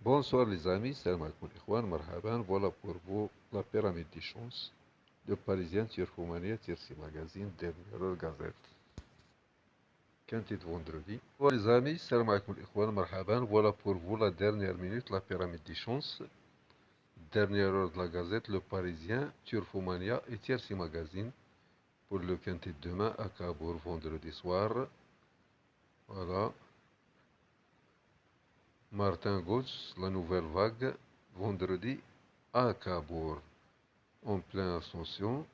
Bonsoir les amis, salam alaikum ikhwan, marhaban, voilà pour vous la pyramide des chances, le Parisien, Turfomania, Tirsi Magazine, dernière gazette, quintet de vendredi. Voilà les amis, salam alaikum ikhwan, marhaban, voilà pour vous la dernière minute, la pyramide des chances, dernière heure de la gazette, le Parisien, Turfomania et Tirsi Magazine, pour le quintet de demain à Cabourg, vendredi soir. Voilà, Martin Gauss, la nouvelle vague, vendredi à Cabourg, en pleine ascension.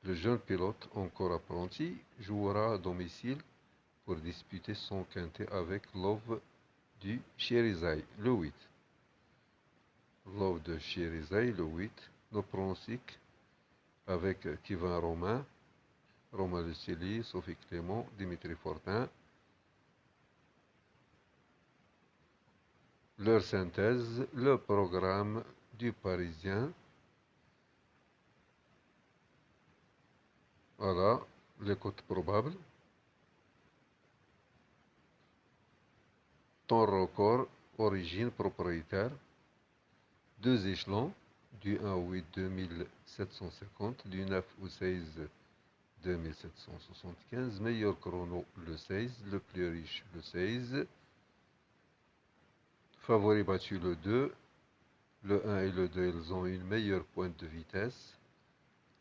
Le jeune pilote, encore apprenti, jouera à domicile pour disputer son quintet avec Love du Cherizay, le 8. Love de Cherizay, le 8. Nos pronostics avec Kevin Romain, Romain Lucili, Sophie Clément, Dimitri Fortin. Leur synthèse, le programme du Parisien. Voilà, les cotes probables. Ton record, origine propriétaire. Deux échelons, du 1 au 8 2750, du 9 au 16 2775, meilleur chrono le 16, le plus riche le 16, favori battu le 2, le 1 et le 2 ils ont une meilleure pointe de vitesse,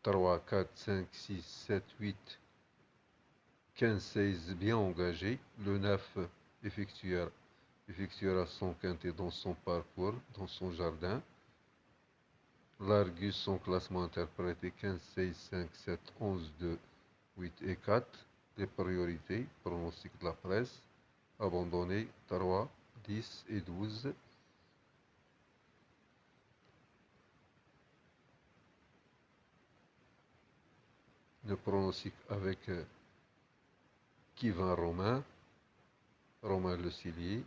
3, 4, 5, 6, 7, 8, 15, 16 bien engagé, le 9 effectuera son quintet dans son parcours, dans son jardin. L'Argus, son classement interprété 15, 16, 5, 7, 11, 2, 8 et 4. Les priorités, pronostic de la presse, abandonné 3, 10 et 12. Le pronostic avec Kevin Romain, Romain Le Cillier,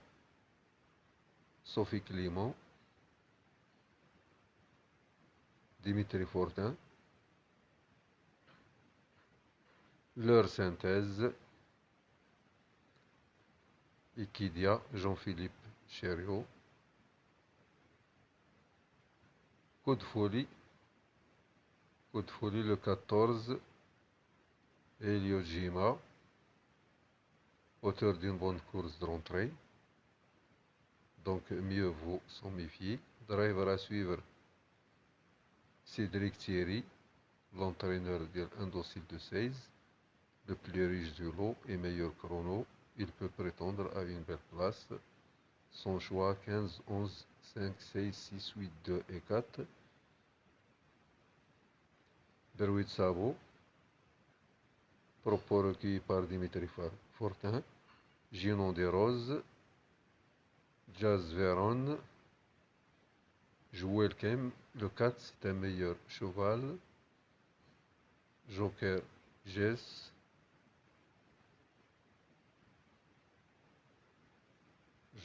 Sophie Clément, Dimitri Fortin. Leur synthèse, Iquidia, Jean-Philippe Chériot. Coup de folie le 14, Elio Gima, auteur d'une bonne course de rentrée. Donc mieux vaut s'en méfier. Driver à suivre, Cédric Thierry, l'entraîneur d'un dossier de 16, le plus riche du lot et meilleur chrono. Il peut prétendre à une belle place. Son choix 15, 11, 5, 6, 6, 8, 2 et 4. Berwick Sabo, propos recueillis par Dimitri Fortin. Ginon des Roses, Jazz Véron, Jouel Kem, le 4 c'est un meilleur cheval. Joker Jess,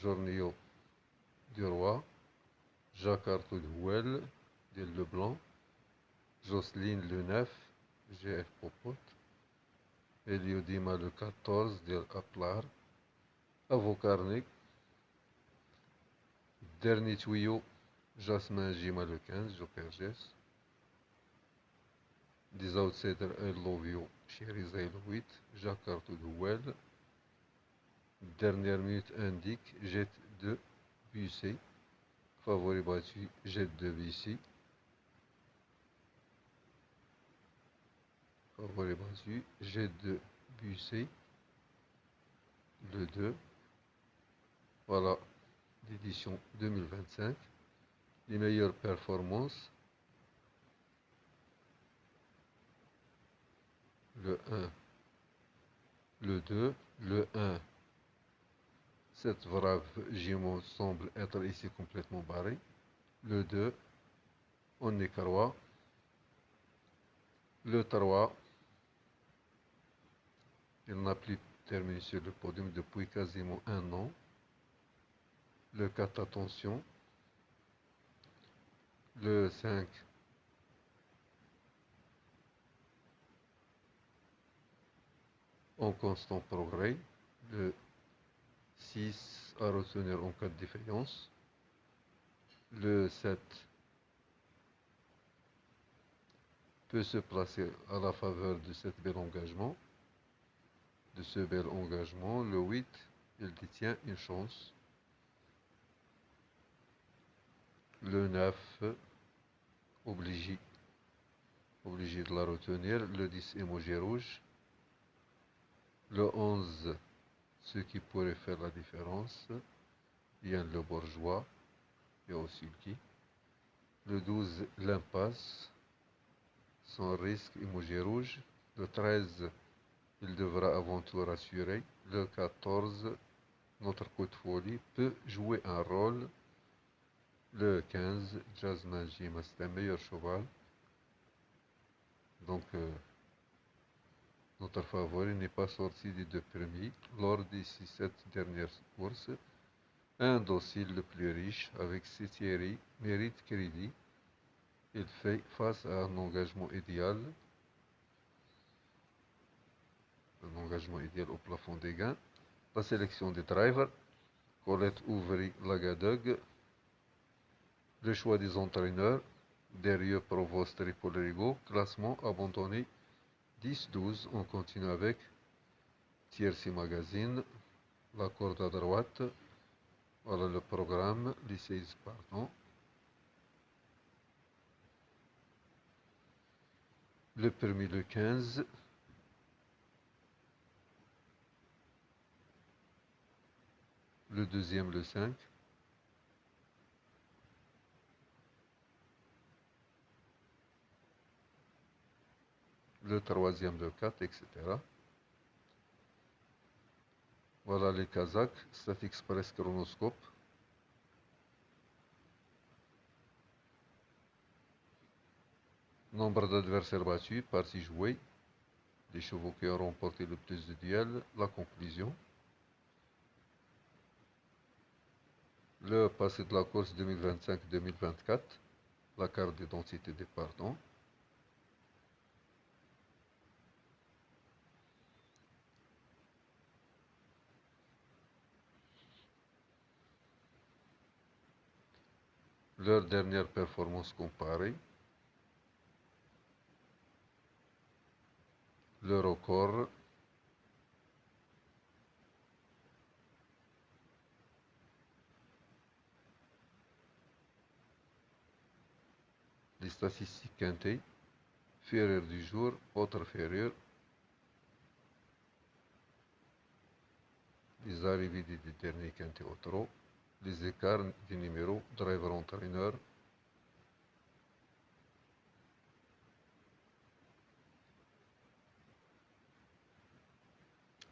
Jornio du Roi, Jacques Arthur Houel, Del Leblanc, Jocelyne le 9, GF Popote, Eliodima le 14, Del Aplar, Avocarnik, Dernier Tuyau, Jasmin Gima le 15, Joker Jess, des outsiders I Love You, Cherizay le 8, Jacques Arthur Houel, dernière minute indique, Jet 2, Bussy, favori battu, Jet 2 Bussy, favori battu, Jet 2 Bussy, le 2, voilà, l'édition 2025, les meilleures performances, le 1, le 2, le 1, cette brave Gimon semble être ici complètement barré, le 2, on est Carrois, le 3, il n'a plus terminé sur le podium depuis quasiment un an, le 4, attention, le 5, en constant progrès, le 6 à retenir en cas de défaillance. Le 7 peut se placer à la faveur de cette bel engagement. De ce bel engagement, le 8, il détient une chance. Le 9, obligé de la retenir. Le 10, émoji rouge. Le 11, ce qui pourrait faire la différence. Bien le bourgeois. Il y a aussi le qui. Le 12, l'impasse. Sans risque, émoji rouge. Le 13, il devra avant tout rassurer. Le 14, notre coup de folie peut jouer un rôle. Le 15, Jasmine Jima, c'est un meilleur cheval. Donc, notre favori n'est pas sorti des deux premiers lors des 6-7 dernières courses. Un docile le plus riche avec ses Thierry mérite crédit. Il fait face à un engagement idéal. Un engagement idéal au plafond des gains. La sélection des drivers. Colette Ouvry, Lagadog. Le choix des entraîneurs. Derrière Provost Tripolerigo. Classement abandonné 10-12. On continue avec Tiercy Magazine. La corde à droite. Voilà le programme. Les 16 partants. Le premier le 15. Le deuxième le 5. Le troisième le 4, etc. Voilà les Kazakhs, Stat Express Chronoscope. Nombre d'adversaires battus, parties jouées. Les chevaux qui ont remporté le plus de duels. La conclusion. Le passé de la course 2025-2024. La carte d'identité des partants. Leur dernière performance comparée. Le record. Les statistiques quintées. Ferreur du jour, autre ferreur. Les arrivées des derniers quintés au trot. Les écarts des numéros, driver entraîneur.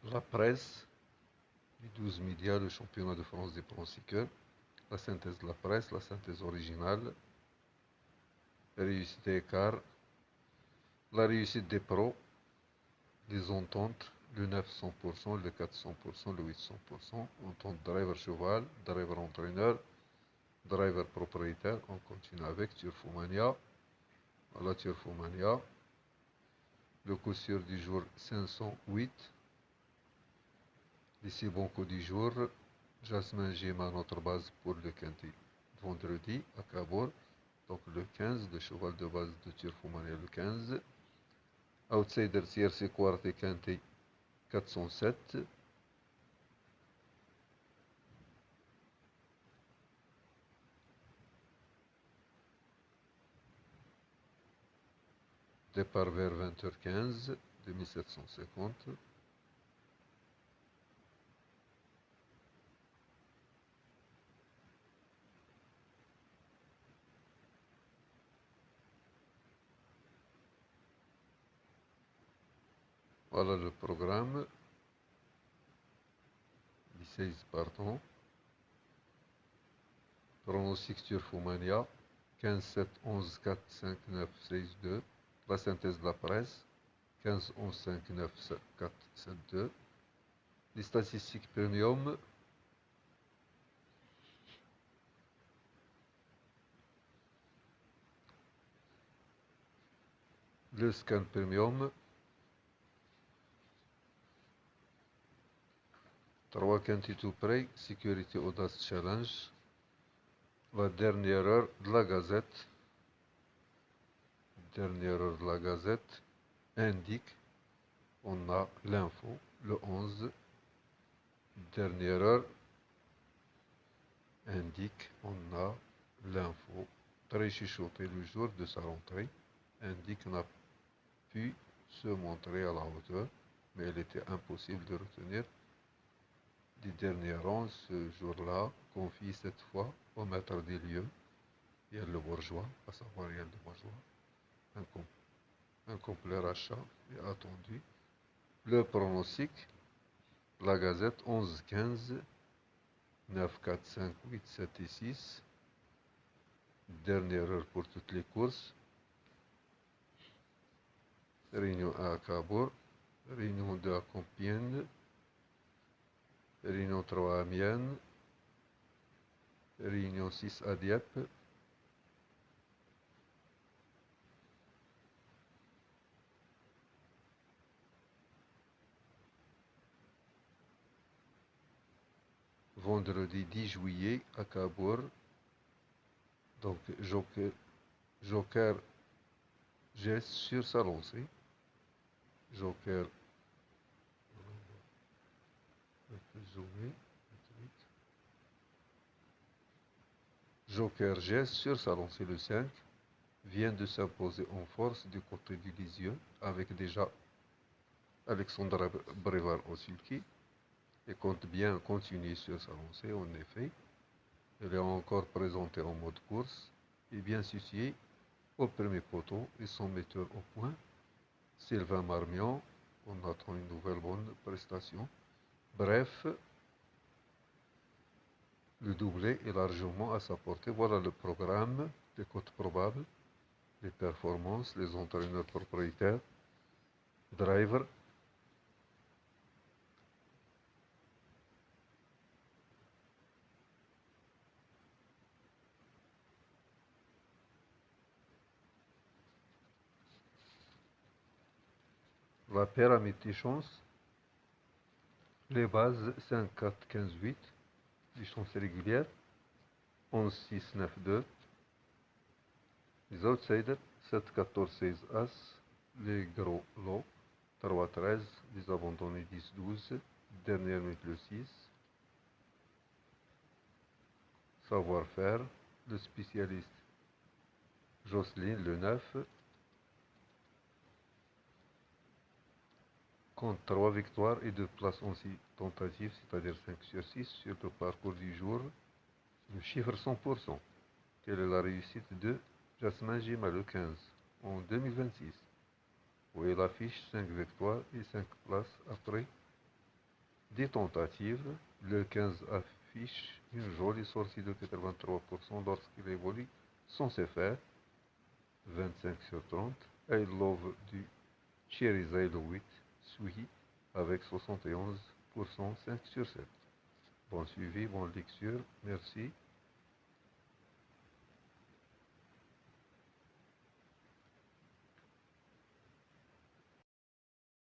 La presse, les 12 médias, le championnat de France des pronostiqueurs, la synthèse de la presse, la synthèse originale, la réussite des écarts, la réussite des pros, les ententes, le 9 100%, le 4 100%, le 8 100%, entente driver cheval, driver entraîneur, driver propriétaire. On continue avec Turfomania, la Turfomania, le coup sûr du jour 508, les 6 bons coups du jour, Jasmine Gema, notre base pour le quintet vendredi à Cabourg. Donc le 15, le cheval de base de Turfomania le 15. Outsider tierce quarte quintet 407. Départ vers 20h15, 2750. Voilà le programme. Les 16 partants. Pronostic Turfomania 15, 7, 11, 4, 5, 9, 6, 2. La synthèse de la presse 15, 11, 5, 9, 4, 7, 2. Les statistiques premium. Le scan premium. 3 quinti tout près, sécurité audace challenge. La dernière heure de la Gazette. Dernière heure de la Gazette indique, on a l'info, le 11. Dernière heure indique, on a l'info. Très chuchoté le jour de sa rentrée, indique n'a pu se montrer à la hauteur, mais il était impossible de retenir des derniers rangs ce jour-là, confie cette fois au maître des lieux, Yann le Bourgeois, à savoir Yann le Bourgeois, un complet rachat est attendu. Le pronostic, la Gazette 11-15, 9, 4, 5, 8, 7 et 6. Dernière heure pour toutes les courses. Réunion 1 à Cabourg, Réunion 2 à Compiègne, Réunion 3 à Amiens, Réunion 6 à Dieppe, vendredi 10 juillet à Cabourg, donc Joker geste sur sa lancée, Joker jouer, Joker geste sur sa lancée le 5, vient de s'imposer en force du côté du Lisieux, avec déjà Alexandre Brevard au sulky, et compte bien continuer sur sa lancée. En effet, il est encore présenté en mode course et bien situé au premier poteau et son metteur au point, Sylvain Marmion. On attend une nouvelle bonne prestation. Bref, le doublé est largement à sa portée. Voilà le programme, les cotes probables, les performances, les entraîneurs propriétaires, drivers. La pyramide des chances, les bases 5, 4, 15, 8, les chances régulières, 11, 6, 9, 2, les outsiders, 7, 14, 16, As, les gros lots, 3, 13, les abandonnés 10, 12, dernière minute le 6, savoir-faire, le spécialiste Jocelyne le 9, compte 3 victoires et 2 places en 6 tentatives, c'est-à-dire 5 sur 6 sur le parcours du jour, le chiffre 100%. Quelle est la réussite de Jasmin Gima le 15 en 2026? Où il affiche 5 victoires et 5 places après des tentatives. Le 15 affiche une jolie sortie de 83% lorsqu'il évolue sans se faire, 25 sur 30. I Love du Cherizay le 8 suivi avec 71%, 5 sur 7. Bon suivi, bonne lecture, merci.